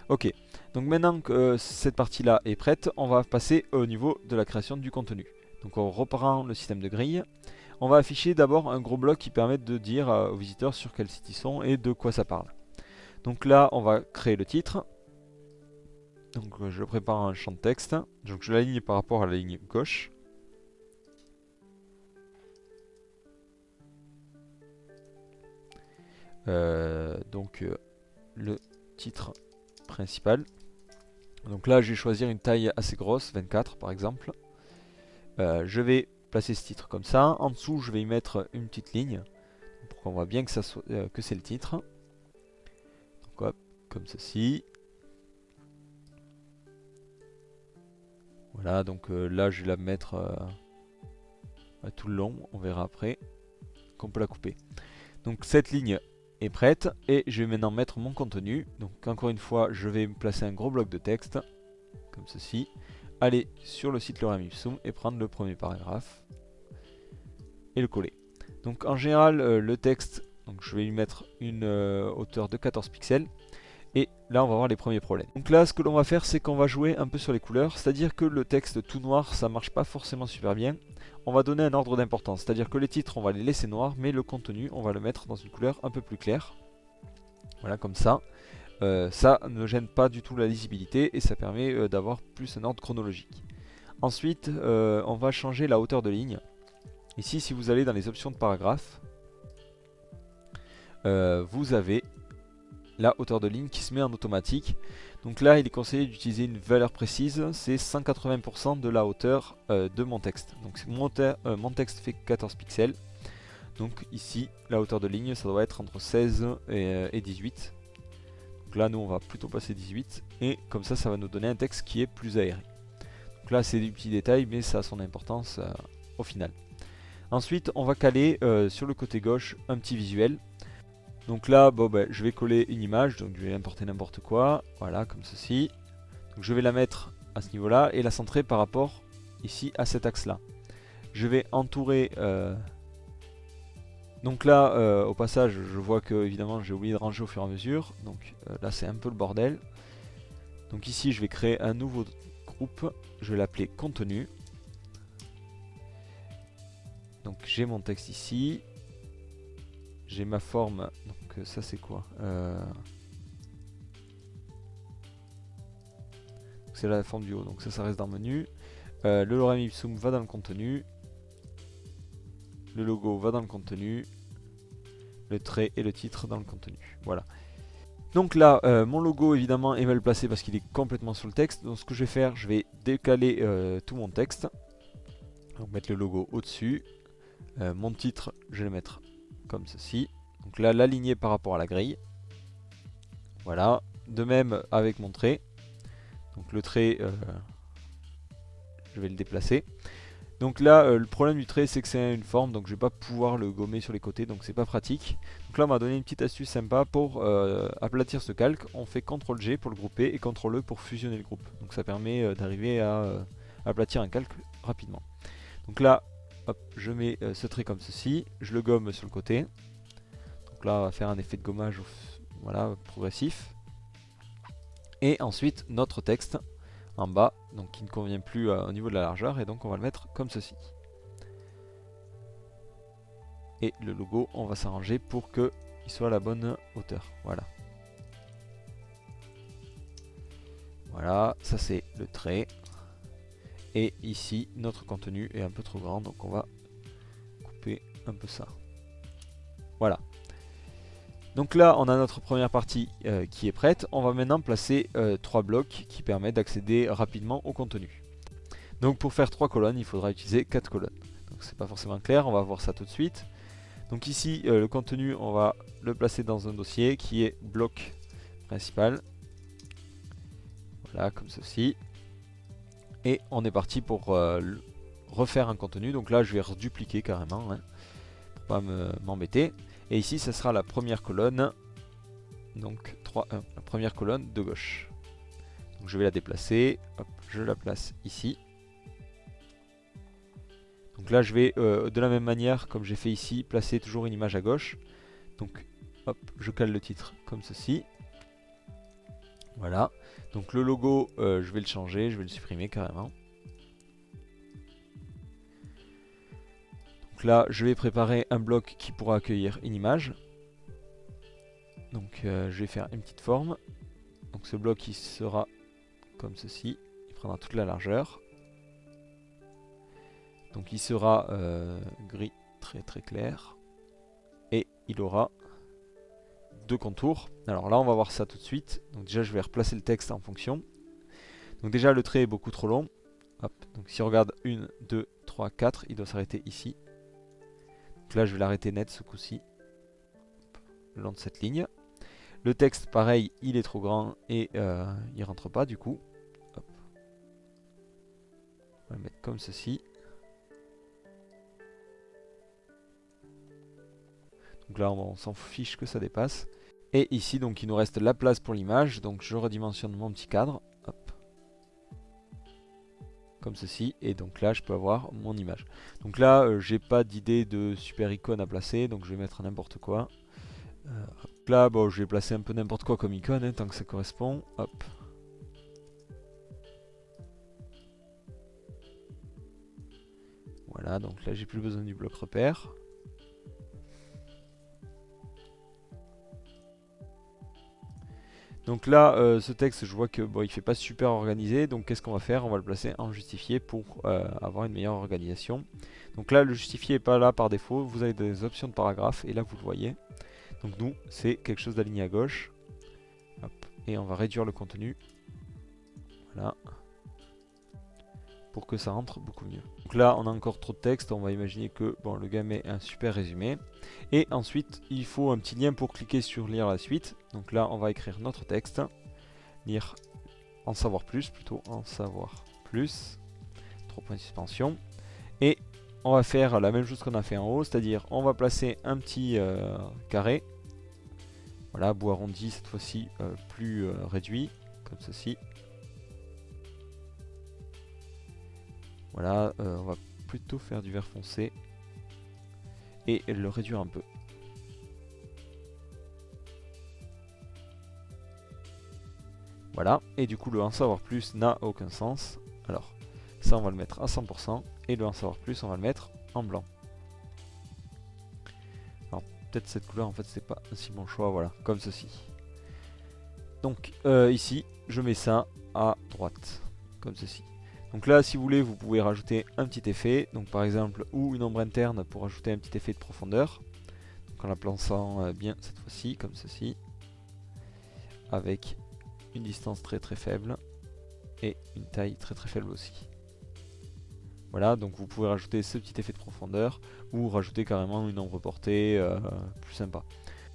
Ok, donc maintenant que cette partie là est prête, on va passer au niveau de la création du contenu. Donc on reprend le système de grille. On va afficher d'abord un gros bloc qui permet de dire aux visiteurs sur quel site ils sont et de quoi ça parle. Donc là on va créer le titre. Donc je prépare un champ de texte. Donc je l'aligne par rapport à la ligne gauche. Le titre principal. Donc là je vais choisir une taille assez grosse, 24 par exemple. Je vais placer ce titre comme ça. En dessous je vais y mettre une petite ligne pour qu'on voit bien que, que c'est le titre. Donc hop, comme ceci. Voilà, donc là je vais la mettre tout le long, on verra après qu'on peut la couper. Donc cette ligne est prête et je vais maintenant mettre mon contenu. Donc encore une fois je vais me placer un gros bloc de texte comme ceci, aller sur le site Lorem Ipsum et prendre le premier paragraphe et le coller. Donc en général le texte, donc je vais lui mettre une hauteur de 14 pixels. Et là on va voir les premiers problèmes. Donc là ce que l'on va faire c'est qu'on va jouer un peu sur les couleurs. C'est à dire que le texte tout noir ça marche pas forcément super bien. On va donner un ordre d'importance. C'est à dire que les titres on va les laisser noirs. Mais le contenu on va le mettre dans une couleur un peu plus claire. Voilà comme ça. Ça ne gêne pas du tout la lisibilité. Et ça permet d'avoir plus un ordre chronologique. Ensuite on va changer la hauteur de ligne. Ici si vous allez dans les options de paragraphe, vous avez la hauteur de ligne qui se met en automatique. Donc là il est conseillé d'utiliser une valeur précise, c'est 180% de la hauteur de mon texte. Donc mon texte fait 14 pixels. Donc ici la hauteur de ligne ça doit être entre 16 et 18. Donc là nous on va plutôt passer 18 et comme ça ça va nous donner un texte qui est plus aéré. Donc là c'est des petits détails mais ça a son importance au final. Ensuite on va caler sur le côté gauche un petit visuel. Donc là, bon, je vais coller une image, donc je vais importer n'importe quoi, voilà, comme ceci. Donc je vais la mettre à ce niveau-là et la centrer par rapport ici à cet axe-là. Je vais entourer... Donc là, au passage, je vois que évidemment j'ai oublié de ranger au fur et à mesure. Donc là, c'est un peu le bordel. Donc ici, je vais créer un nouveau groupe. Je vais l'appeler contenu. Donc j'ai mon texte ici. J'ai ma forme, donc ça c'est quoi c'est la forme du haut, donc ça reste dans le menu. Le Lorem Ipsum va dans le contenu. Le logo va dans le contenu. Le trait et le titre dans le contenu. Voilà. Donc là, mon logo évidemment est mal placé parce qu'il est complètement sur le texte. Donc ce que je vais faire, je vais décaler tout mon texte. Donc mettre le logo au-dessus. Mon titre, je vais le mettre comme ceci. Donc là, l'aligner par rapport à la grille. Voilà. De même avec mon trait. Donc le trait, je vais le déplacer. Donc là, le problème du trait, c'est que c'est une forme, donc je vais pas pouvoir le gommer sur les côtés, donc c'est pas pratique. Donc là, on m'a donné une petite astuce sympa pour aplatir ce calque. On fait CTRL-G pour le grouper et CTRL-E pour fusionner le groupe. Donc ça permet d'arriver à aplatir un calque rapidement. Donc là, hop, je mets ce trait comme ceci, je le gomme sur le côté. Donc là, on va faire un effet de gommage voilà, progressif. Et ensuite, notre texte en bas, donc qui ne convient plus au niveau de la largeur, et donc on va le mettre comme ceci. Et le logo, on va s'arranger pour qu'il soit à la bonne hauteur. Voilà. Voilà, ça c'est le trait. Et ici, notre contenu est un peu trop grand, donc on va couper un peu ça. Voilà. Donc là, on a notre première partie qui est prête. On va maintenant placer 3 blocs qui permettent d'accéder rapidement au contenu. Donc pour faire 3 colonnes, il faudra utiliser 4 colonnes. Donc c'est pas forcément clair, on va voir ça tout de suite. Donc ici, le contenu, on va le placer dans un dossier qui est bloc principal. Voilà, comme ceci. Et on est parti pour refaire un contenu. Donc là, je vais redupliquer carrément, hein, pour pas m'embêter. Et ici, ce sera la première colonne. Donc 3, 1, la première colonne de gauche. Donc je vais la déplacer. Hop, je la place ici. Donc là, je vais de la même manière, comme j'ai fait ici, placer toujours une image à gauche. Donc hop, je cale le titre comme ceci. Voilà. Donc le logo, je vais le changer, je vais le supprimer carrément. Donc là, je vais préparer un bloc qui pourra accueillir une image. Donc je vais faire une petite forme. Donc ce bloc, il sera comme ceci. Il prendra toute la largeur. Donc il sera gris très très clair. Et il aura deux contours. Alors là, on va voir ça tout de suite. Donc déjà, je vais replacer le texte en fonction. Donc déjà, le trait est beaucoup trop long. Hop. Donc si on regarde 1, 2, 3, 4, il doit s'arrêter ici. Donc là, je vais l'arrêter net ce coup-ci, le long de cette ligne. Le texte, pareil, il est trop grand et il rentre pas du coup. Hop. On va le mettre comme ceci. Donc là, on s'en fiche que ça dépasse. Et ici, donc, il nous reste la place pour l'image. Donc je redimensionne mon petit cadre. Hop. Comme ceci. Et donc là, je peux avoir mon image. Donc là, j'ai pas d'idée de super icône à placer. Donc je vais mettre n'importe quoi. Là, bon, je vais placer un peu n'importe quoi comme icône, hein, tant que ça correspond. Hop. Voilà, donc là, j'ai plus besoin du bloc repère. Donc là, ce texte, je vois que bon, il fait pas super organisé. Donc qu'est-ce qu'on va faire? On va le placer en justifié pour avoir une meilleure organisation. Donc là, le justifié n'est pas là par défaut. Vous avez des options de paragraphe et là, vous le voyez. Donc nous, c'est quelque chose d'aligné à gauche. Hop. Et on va réduire le contenu. Voilà. Pour que ça rentre beaucoup mieux. Donc là, on a encore trop de texte. On va imaginer que bon, le gars met un super résumé. Et ensuite, il faut un petit lien pour cliquer sur lire la suite. Donc là, on va écrire notre texte. Lire en savoir plus, plutôt en savoir plus. 3 points de suspension. Et on va faire la même chose qu'on a fait en haut, c'est-à-dire on va placer un petit carré. Voilà, bout arrondi cette fois-ci plus réduit, comme ceci. Voilà, on va plutôt faire du vert foncé et le réduire un peu. Voilà, et du coup le en savoir plus n'a aucun sens. Alors, ça on va le mettre à 100% et le en savoir plus on va le mettre en blanc. Alors peut-être cette couleur en fait c'est pas un si bon choix, voilà, comme ceci. Donc ici je mets ça à droite, comme ceci. Donc là, si vous voulez, vous pouvez rajouter un petit effet, donc par exemple, ou une ombre interne pour ajouter un petit effet de profondeur. Donc en la plaçant bien cette fois-ci, comme ceci, avec une distance très très faible et une taille très très faible aussi. Voilà, donc vous pouvez rajouter ce petit effet de profondeur ou rajouter carrément une ombre portée plus sympa.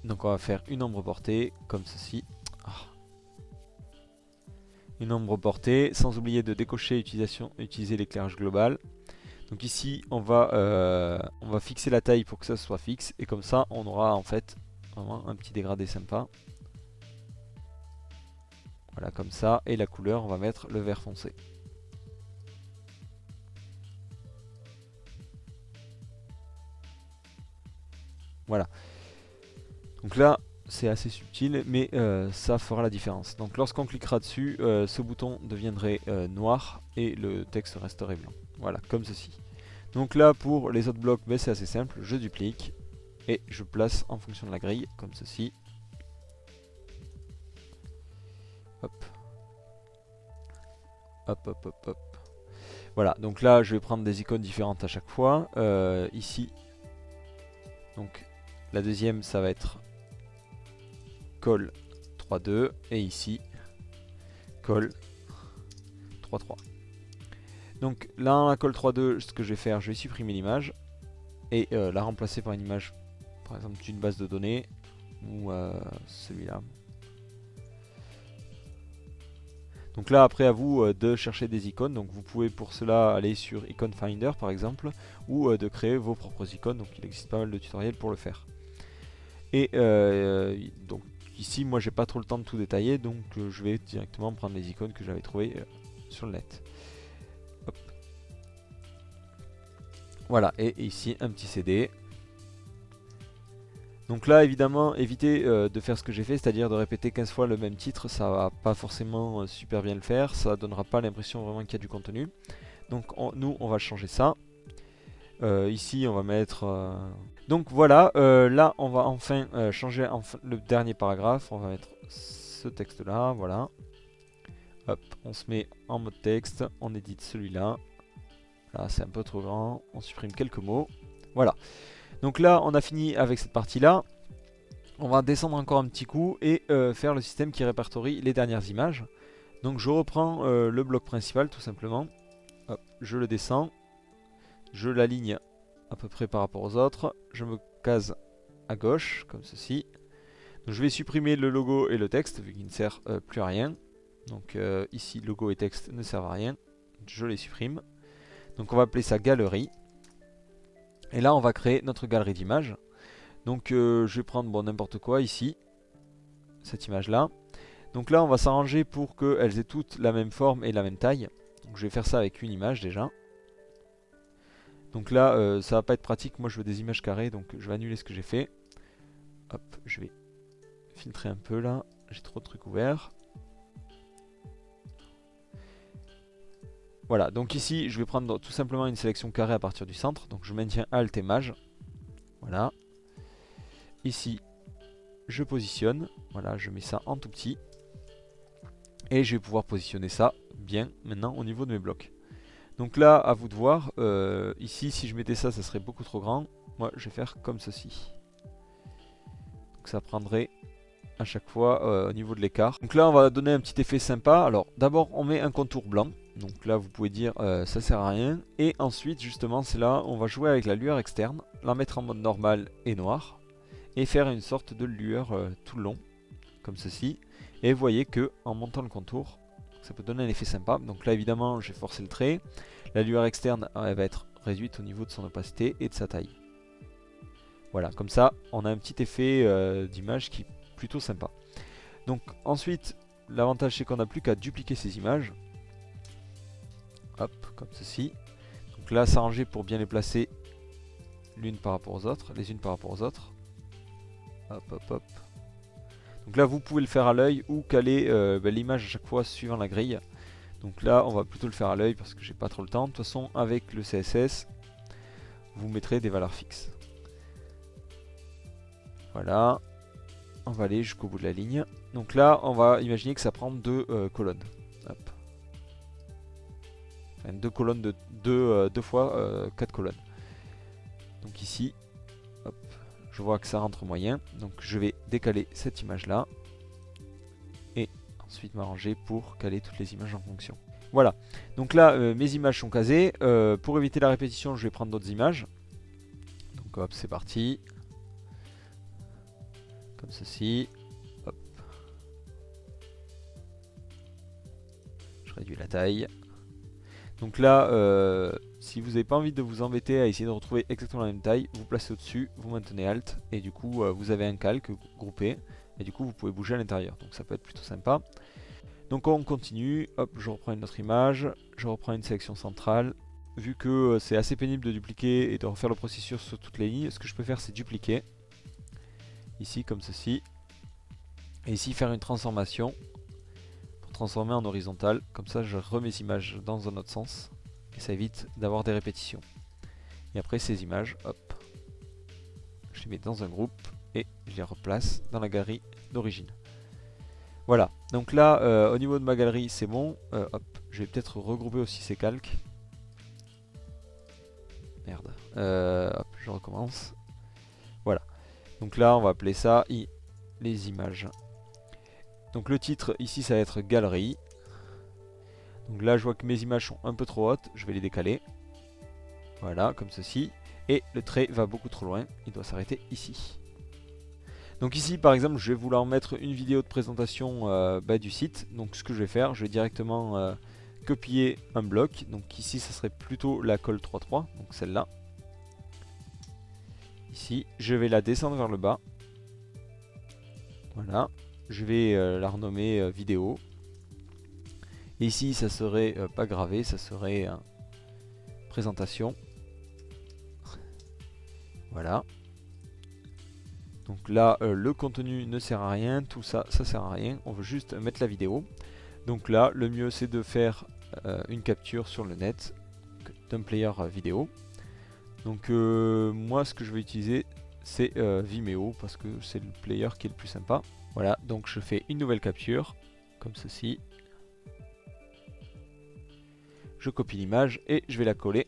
Donc on va faire une ombre portée comme ceci. Une ombre portée, sans oublier de décocher utiliser l'éclairage global. Donc ici on va fixer la taille pour que ça soit fixe et comme ça on aura en fait vraiment un petit dégradé sympa. Voilà comme ça, et la couleur on va mettre le vert foncé. Voilà. Donc là c'est assez subtil mais ça fera la différence. Donc lorsqu'on cliquera dessus, ce bouton deviendrait noir et le texte resterait blanc. Voilà, comme ceci. Donc là pour les autres blocs, c'est assez simple, je duplique et je place en fonction de la grille, comme ceci. Hop. Hop, hop, hop, hop. Voilà, donc là je vais prendre des icônes différentes à chaque fois. Ici, donc la deuxième ça va être col 3.2 et ici col 3.3. Donc là, la col 3.2, ce que je vais faire, je vais supprimer l'image et la remplacer par une image par exemple d'une base de données, ou celui-là. Donc là, après, à vous de chercher des icônes. Donc vous pouvez pour cela aller sur Icon Finder par exemple, ou de créer vos propres icônes. Donc il existe pas mal de tutoriels pour le faire. Et donc ici, moi j'ai pas trop le temps de tout détailler, donc je vais directement prendre les icônes que j'avais trouvées sur le net. Hop. Voilà, et ici un petit CD. Donc là, évidemment, évitez de faire ce que j'ai fait, c'est-à-dire de répéter 15 fois le même titre. Ça va pas forcément super bien le faire, ça donnera pas l'impression vraiment qu'il y a du contenu. Donc nous, on va changer ça. Ici, on va mettre... Donc voilà, là, on va enfin changer le dernier paragraphe. On va mettre ce texte-là, voilà. Hop, on se met en mode texte, on édite celui-là. Là, c'est un peu trop grand, on supprime quelques mots. Voilà. Donc là, on a fini avec cette partie-là. On va descendre encore un petit coup et faire le système qui répertorie les dernières images. Donc je reprends le bloc principal tout simplement. Hop, je le descends. Je l'aligne à peu près par rapport aux autres. Je me case à gauche, comme ceci. Donc, je vais supprimer le logo et le texte, vu qu'il ne sert plus à rien. Donc ici, logo et texte ne servent à rien. Je les supprime. Donc on va appeler ça galerie. Et là, on va créer notre galerie d'images. Donc je vais prendre n'importe quoi ici. Cette image-là. Donc là, on va s'arranger pour qu'elles aient toutes la même forme et la même taille. Donc je vais faire ça avec une image déjà. Donc là, ça va pas être pratique. Moi, je veux des images carrées, donc je vais annuler ce que j'ai fait. Hop, je vais filtrer un peu là. J'ai trop de trucs ouverts. Voilà, donc ici, je vais prendre tout simplement une sélection carrée à partir du centre. Donc je maintiens Alt et Maj. Voilà. Ici, je positionne. Voilà, je mets ça en tout petit. Et je vais pouvoir positionner ça bien maintenant au niveau de mes blocs. Donc là, à vous de voir. Ici, si je mettais ça, ça serait beaucoup trop grand. Moi, je vais faire comme ceci. Donc ça prendrait à chaque fois au niveau de l'écart. Donc là, on va donner un petit effet sympa. Alors, d'abord, on met un contour blanc. Donc là, vous pouvez dire ça sert à rien. Et ensuite, justement, c'est là, on va jouer avec la lueur externe, la mettre en mode normal et noir, et faire une sorte de lueur tout le long, comme ceci. Et vous voyez que en montant le contour, ça peut donner un effet sympa. Donc là, évidemment, j'ai forcé le trait. La lueur externe, elle va être réduite au niveau de son opacité et de sa taille. Voilà, comme ça, on a un petit effet d'image qui est plutôt sympa. Donc ensuite, l'avantage c'est qu'on n'a plus qu'à dupliquer ces images. Hop, comme ceci. Donc là, s'arranger pour bien les placer l'une par rapport aux autres, les unes par rapport aux autres. Hop, hop, hop. Donc là, vous pouvez le faire à l'œil ou caler l'image à chaque fois suivant la grille. Donc là, on va plutôt le faire à l'œil parce que j'ai pas trop le temps. De toute façon, avec le CSS, vous mettrez des valeurs fixes. Voilà. On va aller jusqu'au bout de la ligne. Donc là, on va imaginer que ça prend deux colonnes. Hop. Enfin, deux colonnes de deux fois 4 colonnes. Donc ici, hop, je vois que ça rentre moyen. Donc je vais décaler cette image là. Et ensuite m'arranger pour caler toutes les images en fonction. Voilà. Donc là, mes images sont casées. Pour éviter la répétition, je vais prendre d'autres images. Donc hop, c'est parti. Comme ceci. Hop. Je réduis la taille. Donc là, si vous n'avez pas envie de vous embêter à essayer de retrouver exactement la même taille, vous placez au-dessus, vous maintenez Alt, et du coup, vous avez un calque groupé, et du coup, vous pouvez bouger à l'intérieur. Donc ça peut être plutôt sympa. Donc on continue, hop, je reprends une autre image, je reprends une sélection centrale. Vu que c'est assez pénible de dupliquer et de refaire le processus sur toutes les lignes, ce que je peux faire, c'est dupliquer. Ici, comme ceci. Et ici, faire une transformation. Transformer en horizontal, comme ça je remets mes images dans un autre sens et ça évite d'avoir des répétitions. Et après ces images, hop, je les mets dans un groupe et je les replace dans la galerie d'origine. Voilà, donc là au niveau de ma galerie c'est bon. Hop, je vais peut-être regrouper aussi ces calques. Merde, hop, je recommence. Voilà, donc là on va appeler ça les images. Donc le titre ici ça va être galerie. Donc là je vois que mes images sont un peu trop hautes, je vais les décaler. Voilà, comme ceci. Et le trait va beaucoup trop loin, il doit s'arrêter ici. Donc ici par exemple je vais vouloir mettre une vidéo de présentation du site. Donc ce que je vais faire, je vais directement copier un bloc. Donc ici ça serait plutôt la colle 3.3, donc celle-là. Ici je vais la descendre vers le bas. Voilà, je vais la renommer vidéo. Et ici ça serait pas gravé, ça serait présentation. Voilà. Donc là, le contenu ne sert à rien, tout ça, ça sert à rien. On veut juste mettre la vidéo. Donc là, le mieux c'est de faire une capture sur le net d'un player vidéo. Donc moi, ce que je vais utiliser, c'est Vimeo parce que c'est le player qui est le plus sympa. Voilà, donc je fais une nouvelle capture, comme ceci. Je copie l'image et je vais la coller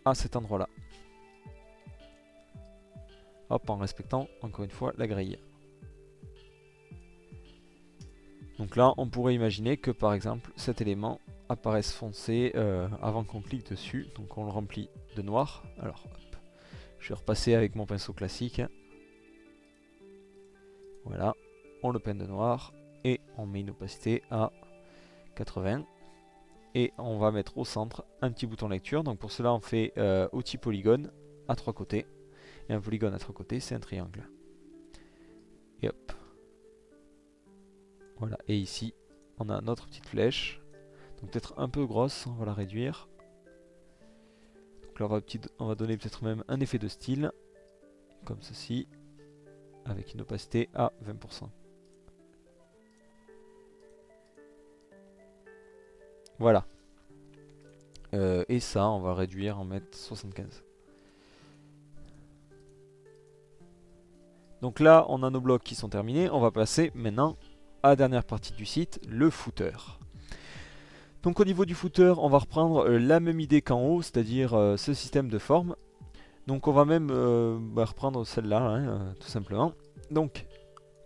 à cet endroit-là. Hop, en respectant encore une fois la grille. Donc là, on pourrait imaginer que par exemple, cet élément apparaisse foncé avant qu'on clique dessus. Donc on le remplit de noir. Alors, hop, je vais repasser avec mon pinceau classique. Voilà, on le peint de noir et on met une opacité à 80. Et on va mettre au centre un petit bouton lecture. Donc pour cela, on fait outil polygone à 3 côtés. Et un polygone à 3 côtés, c'est un triangle. Et hop. Voilà, et ici, on a notre petite flèche. Donc peut-être un peu grosse, on va la réduire. Donc là, on va donner peut-être même un effet de style. Comme ceci. Avec une opacité à 20%. Voilà. Et ça, on va réduire, en mettre 75. Donc là, on a nos blocs qui sont terminés. On va passer maintenant à la dernière partie du site, le footer. Donc au niveau du footer, on va reprendre la même idée qu'en haut, c'est-à-dire ce système de forme. Donc on va même reprendre celle-là, hein, tout simplement. Donc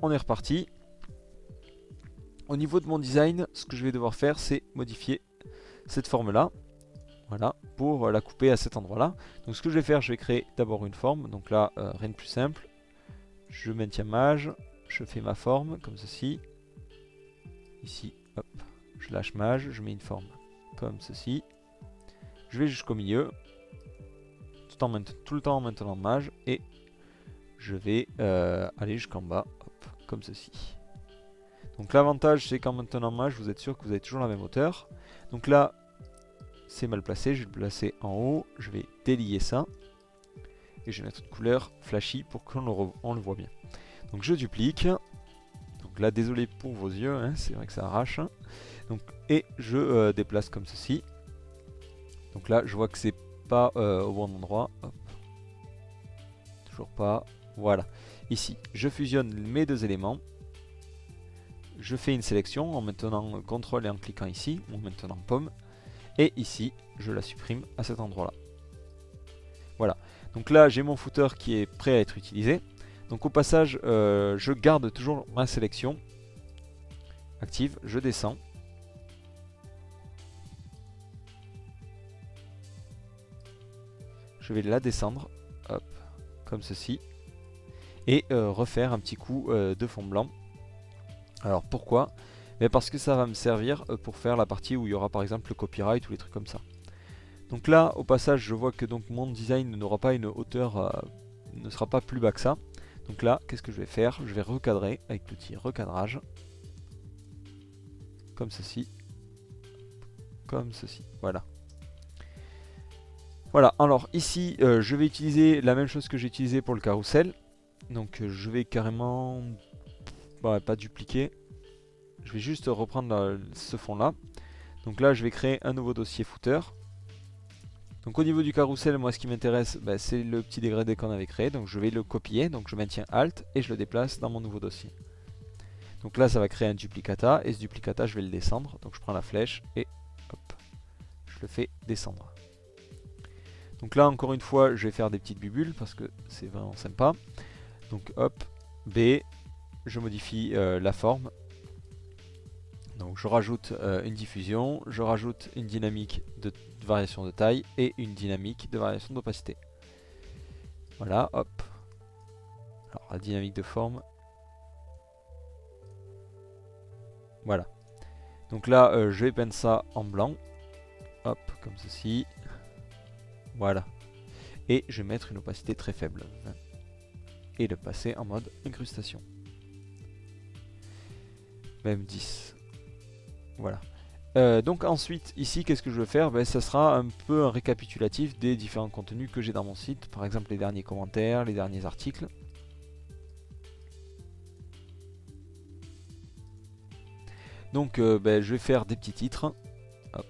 on est reparti. Au niveau de mon design, ce que je vais devoir faire, c'est modifier cette forme-là. Voilà, pour la couper à cet endroit-là. Donc ce que je vais faire, je vais créer d'abord une forme. Donc là, rien de plus simple. Je maintiens mage, je fais ma forme comme ceci. Ici, hop, je lâche mage, je mets une forme comme ceci. Je vais jusqu'au milieu, tout le temps en maintenant mage, et je vais aller jusqu'en bas, hop, comme ceci. Donc l'avantage c'est qu'en maintenant mage, vous êtes sûr que vous avez toujours la même hauteur. Donc là, c'est mal placé, je vais le placer en haut, je vais délier ça. Et je vais mettre une couleur flashy pour qu'on le voit bien. Donc je duplique. Donc là, désolé pour vos yeux, hein, c'est vrai que ça arrache. Donc, et je déplace comme ceci. Donc là, je vois que c'est pas au bon endroit. Hop. Toujours pas. Voilà. Ici, je fusionne mes deux éléments. Je fais une sélection en maintenant CTRL et en cliquant ici, ou en maintenant pomme. Et ici, je la supprime à cet endroit-là. Voilà. Donc là, j'ai mon footer qui est prêt à être utilisé. Donc au passage, je garde toujours ma sélection active. Je descends. Je vais la descendre, hop, comme ceci. Et refaire un petit coup de fond blanc. Alors pourquoi? Mais parce que ça va me servir pour faire la partie où il y aura par exemple le copyright ou les trucs comme ça. Donc là, au passage, je vois que donc mon design n'aura pas une hauteur, ne sera pas plus bas que ça. Donc là, qu'est-ce que je vais faire? Je vais recadrer avec l'outil recadrage. Comme ceci. Comme ceci. Voilà. Voilà, alors ici, je vais utiliser la même chose que j'ai utilisé pour le carrousel. Donc je vais carrément... pas dupliquer. Je vais juste reprendre ce fond-là. Donc là, je vais créer un nouveau dossier footer. Donc au niveau du carrousel, moi ce qui m'intéresse, c'est le petit dégradé qu'on avait créé. Donc je vais le copier, donc je maintiens Alt et je le déplace dans mon nouveau dossier. Donc là ça va créer un duplicata et ce duplicata je vais le descendre. Donc je prends la flèche et hop, je le fais descendre. Donc là encore une fois je vais faire des petites bubules parce que c'est vraiment sympa. Donc hop, B, je modifie la forme. Donc je rajoute une diffusion, je rajoute une dynamique de variation de taille et une dynamique de variation d'opacité. Voilà, hop. Alors la dynamique de forme. Voilà. Donc là, je vais peindre ça en blanc. Hop, comme ceci. Voilà. Et je vais mettre une opacité très faible. Et le passer en mode incrustation. Même 10. Voilà. Donc ensuite, ici, qu'est-ce que je veux faire? Ben, ça sera un peu un récapitulatif des différents contenus que j'ai dans mon site. Par exemple, les derniers commentaires, les derniers articles. Donc, ben, je vais faire des petits titres. Hop.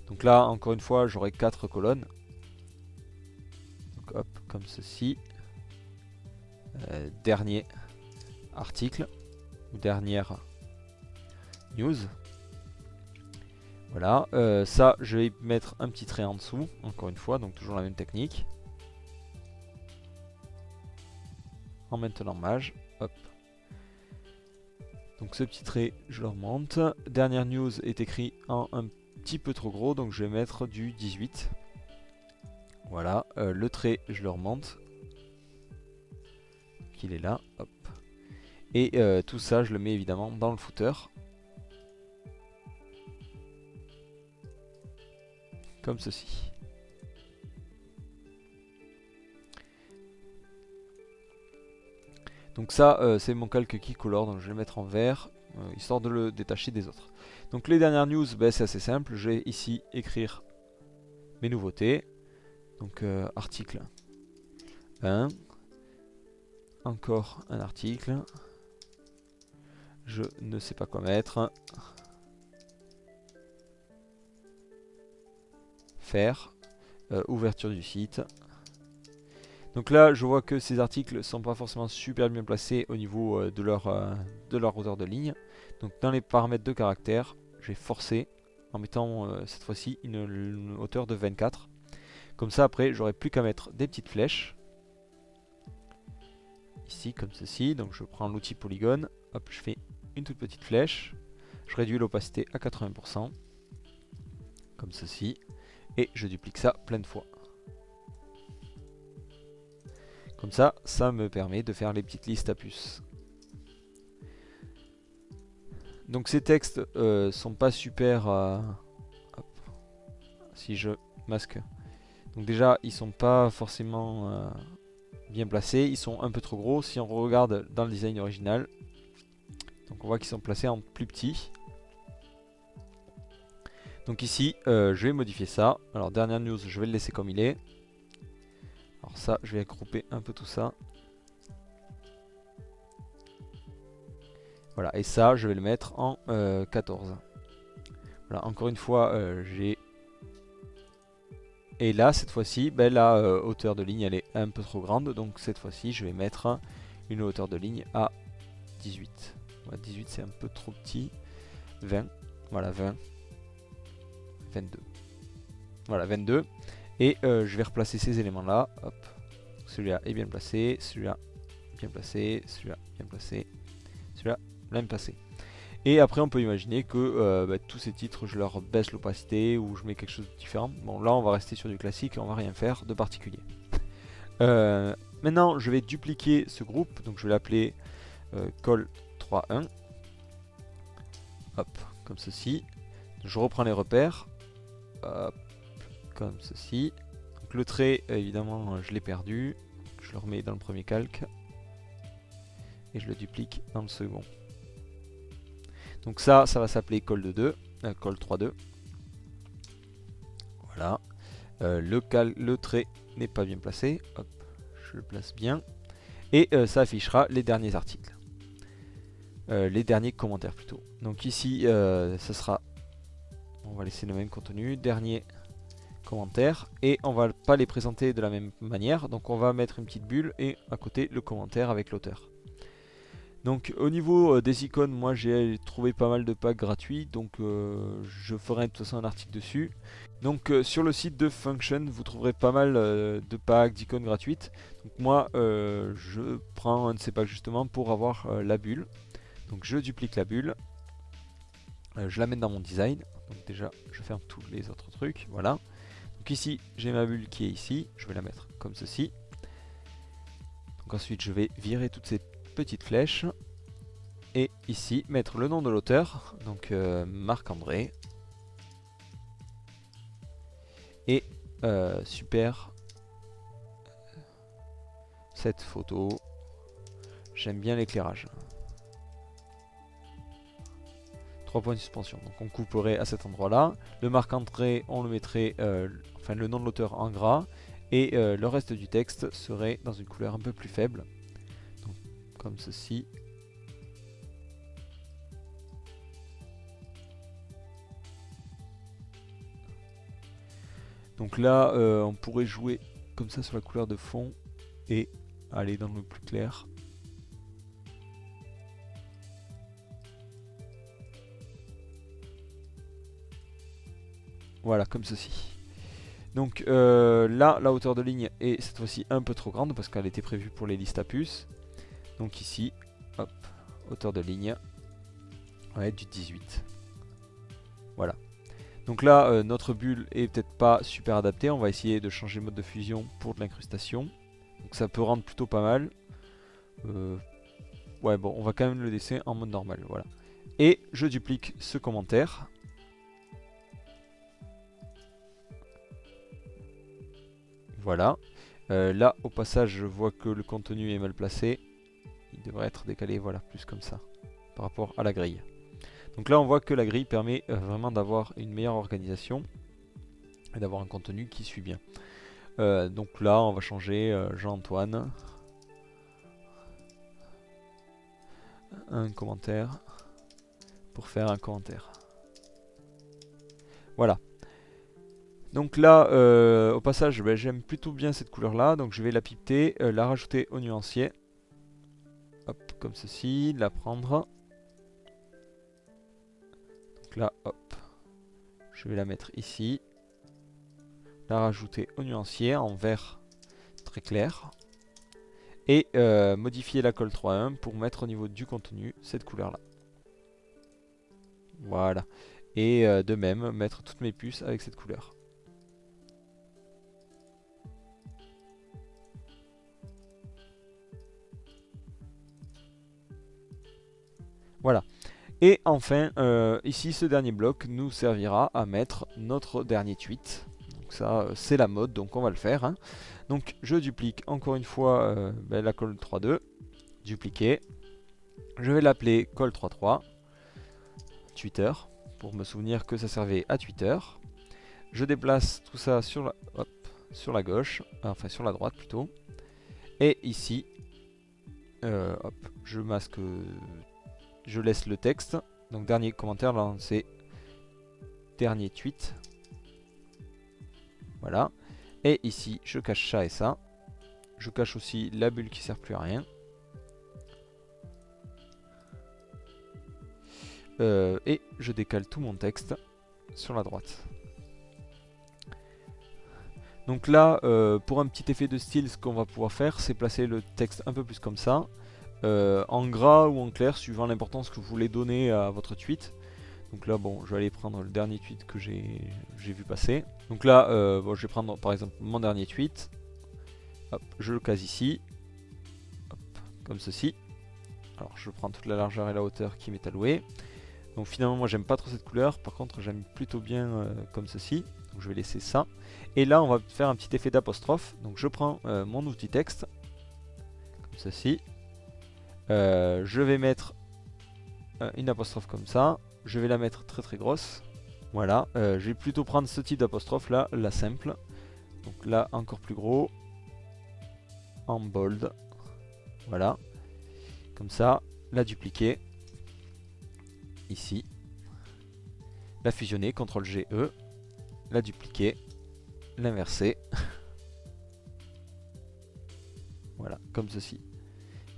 Donc là, encore une fois, j'aurai 4 colonnes. Donc, hop, comme ceci. Dernier article. Ou dernière news. Voilà, ça je vais mettre un petit trait en dessous, encore une fois, donc toujours la même technique. En maintenant mage, hop. Donc ce petit trait, je le remonte. Dernière news est écrit en un petit peu trop gros, donc je vais mettre du 18. Voilà, le trait, je le remonte. Il est là, hop. Et tout ça, je le mets évidemment dans le footer. Comme ceci. Donc ça, c'est mon calque qui colore, donc je vais le mettre en vert, histoire de le détacher des autres. Donc les dernières news, ben, c'est assez simple, je vais ici écrire mes nouveautés. Donc article 1, encore un article, je ne sais pas quoi mettre, faire, ouverture du site. Donc là, je vois que ces articles sont pas forcément super bien placés au niveau de leur hauteur de ligne. Donc dans les paramètres de caractère, je vais forcer en mettant cette fois-ci une hauteur de 24. Comme ça, après, j'aurai plus qu'à mettre des petites flèches. Ici, comme ceci. Donc je prends l'outil polygone. Hop, je fais une toute petite flèche. Je réduis l'opacité à 80%. Comme ceci. Et je duplique ça plein de fois. Comme ça, ça me permet de faire les petites listes à puces. Donc ces textes sont pas super... hop, si je masque. Donc déjà, ils sont pas forcément bien placés. Ils sont un peu trop gros. Si on regarde dans le design original, donc on voit qu'ils sont placés en plus petit. Donc ici, je vais modifier ça. Alors dernière news, je vais le laisser comme il est. Alors ça, je vais grouper un peu tout ça. Voilà, et ça, je vais le mettre en 14. Voilà, encore une fois, j'ai... Et là, cette fois-ci, ben, la hauteur de ligne, elle est un peu trop grande. Donc cette fois-ci, je vais mettre une hauteur de ligne à 18. Ouais, 18, c'est un peu trop petit. 20. Voilà, 20. 22. Voilà, 22. Et je vais replacer ces éléments-là. Hop. Celui-là est bien placé. Celui-là bien placé. Celui-là bien placé. Celui-là bien placé. Et après, on peut imaginer que bah, tous ces titres, je leur baisse l'opacité ou je mets quelque chose de différent. Bon, là, on va rester sur du classique et on va rien faire de particulier. Maintenant, je vais dupliquer ce groupe. Donc, je vais l'appeler col31. Hop, comme ceci. Je reprends les repères. Hop, comme ceci. Donc, le trait, évidemment, je l'ai perdu. Je le remets dans le premier calque. Et je le duplique dans le second. Donc ça va s'appeler col 2, col 3.2. Voilà. Le trait n'est pas bien placé. Hop, je le place bien. Et ça affichera les derniers articles. Les derniers commentaires plutôt. Donc ici, ça sera... On va laisser le même contenu. Dernier commentaire. Et on va pas les présenter de la même manière. Donc on va mettre une petite bulle et à côté le commentaire avec l'auteur. Donc au niveau des icônes, moi j'ai trouvé pas mal de packs gratuits, donc je ferai de toute façon un article dessus. Donc sur le site de Function, vous trouverez pas mal de packs, d'icônes gratuites. Donc moi je prends un de ces packs justement pour avoir la bulle. Donc je duplique la bulle, je l'amène dans mon design. Donc déjà je ferme tous les autres trucs, voilà. Donc ici j'ai ma bulle qui est ici, je vais la mettre comme ceci. Donc ensuite je vais virer toutes ces petites flèches. Et ici mettre le nom de l'auteur, donc Marc-André. Et super cette photo. J'aime bien l'éclairage. 3 points de suspension. Donc on couperait à cet endroit là. Le Marc-André on le mettrait, enfin le nom de l'auteur en gras. Et le reste du texte serait dans une couleur un peu plus faible. Donc, comme ceci. Donc là on pourrait jouer comme ça sur la couleur de fond. Et aller dans le plus clair. Voilà, comme ceci. Donc là, la hauteur de ligne est cette fois-ci un peu trop grande parce qu'elle était prévue pour les listes à puces. Donc ici, hop, hauteur de ligne, on va être du 18. Voilà. Donc là, notre bulle est peut-être pas super adaptée. On va essayer de changer le mode de fusion pour de l'incrustation. Donc ça peut rendre plutôt pas mal. Ouais, bon, on va quand même le laisser en mode normal, voilà. Et je duplique ce commentaire. Voilà. Là, au passage, je vois que le contenu est mal placé. Il devrait être décalé, voilà, plus comme ça, par rapport à la grille. Donc là, on voit que la grille permet vraiment d'avoir une meilleure organisation et d'avoir un contenu qui suit bien. Donc là, on va changer Jean-Antoine. Un commentaire pour faire un commentaire. Voilà. Donc là, au passage, ben, j'aime plutôt bien cette couleur là, donc je vais la pipeter, la rajouter au nuancier. Hop, comme ceci, la prendre. Donc là, hop, je vais la mettre ici. La rajouter au nuancier en vert très clair. Et modifier la colle 3.1 pour mettre au niveau du contenu cette couleur là. Voilà. Et de même, mettre toutes mes puces avec cette couleur. Voilà. Et enfin, ici, ce dernier bloc nous servira à mettre notre dernier tweet. Donc ça, c'est la mode, donc on va le faire. Hein. Donc je duplique encore une fois la colle 3.2. Dupliquer. Je vais l'appeler colle 3.3. Twitter. Pour me souvenir que ça servait à Twitter. Je déplace tout ça sur la, hop, sur la gauche. Enfin, sur la droite plutôt. Et ici, hop, je masque... je laisse le texte. Donc dernier commentaire, là c'est dernier tweet. Voilà. Et ici, je cache ça et ça. Je cache aussi la bulle qui sert plus à rien. Et je décale tout mon texte sur la droite. Donc là, pour un petit effet de style, ce qu'on va pouvoir faire, c'est placer le texte un peu plus comme ça. En gras ou en clair, suivant l'importance que vous voulez donner à votre tweet. Donc là, bon, je vais aller prendre le dernier tweet que j'ai vu passer. Donc là, bon, je vais prendre par exemple mon dernier tweet. Hop, je le case ici. Hop, comme ceci. Alors, je prends toute la largeur et la hauteur qui m'est allouée. Donc finalement, moi, j'aime pas trop cette couleur. Par contre, j'aime plutôt bien comme ceci. Donc je vais laisser ça. Et là, on va faire un petit effet d'apostrophe. Donc je prends mon outil texte. Comme ceci. Je vais mettre une apostrophe comme ça. Je vais la mettre très très grosse. Voilà, je vais plutôt prendre ce type d'apostrophe là, la simple. Donc là, encore plus gros. En bold. Voilà. Comme ça, la dupliquer. Ici. La fusionner, CTRL-G-E. La dupliquer. L'inverser. Voilà, comme ceci.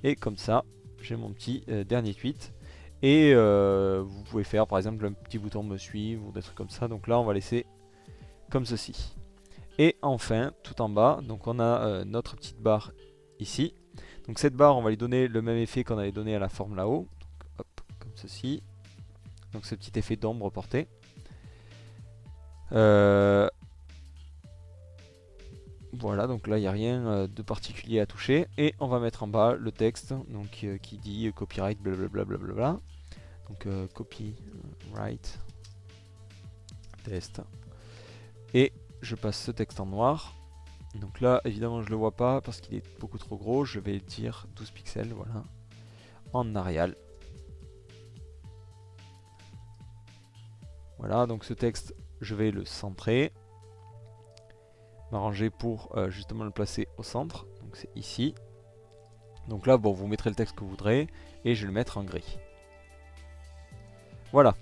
Et comme ça, j'ai mon petit dernier tweet. Et vous pouvez faire par exemple un petit bouton me suivre ou des trucs comme ça. Donc là, on va laisser comme ceci. Et enfin, tout en bas, donc on a notre petite barre ici. Donc cette barre, on va lui donner le même effet qu'on avait donné à la forme là-haut. Hop, comme ceci. Donc ce petit effet d'ombre porté. Voilà, donc là il n'y a rien de particulier à toucher. Et on va mettre en bas le texte donc, qui dit copyright blablabla. Blablabla. Donc copyright test. Et je passe ce texte en noir. Donc là évidemment je le vois pas parce qu'il est beaucoup trop gros. Je vais dire 12 pixels, voilà. En Arial. Voilà, donc ce texte je vais le centrer. M'arranger pour justement le placer au centre. Donc c'est ici. Donc là bon, vous mettrez le texte que vous voudrez. Et je vais le mettre en gris. Voilà.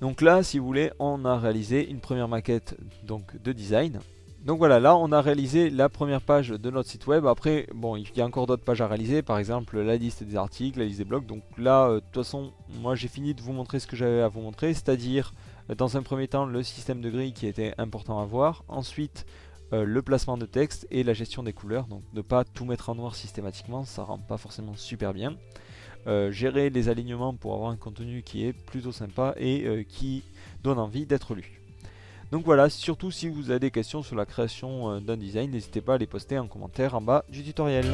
Donc là, si vous voulez, on a réalisé une première maquette donc, de design. Donc voilà, là on a réalisé la première page de notre site web. Après, bon, il y a encore d'autres pages à réaliser, par exemple la liste des articles, la liste des blogs. Donc là, de toute façon, moi j'ai fini de vous montrer ce que j'avais à vous montrer, c'est-à-dire dans un premier temps le système de grille qui était important à voir. Ensuite, le placement de texte et la gestion des couleurs. Donc ne pas tout mettre en noir systématiquement, ça rend pas forcément super bien. Gérer les alignements pour avoir un contenu qui est plutôt sympa et qui donne envie d'être lu. Donc voilà, surtout si vous avez des questions sur la création d'un design, n'hésitez pas à les poster en commentaire en bas du tutoriel.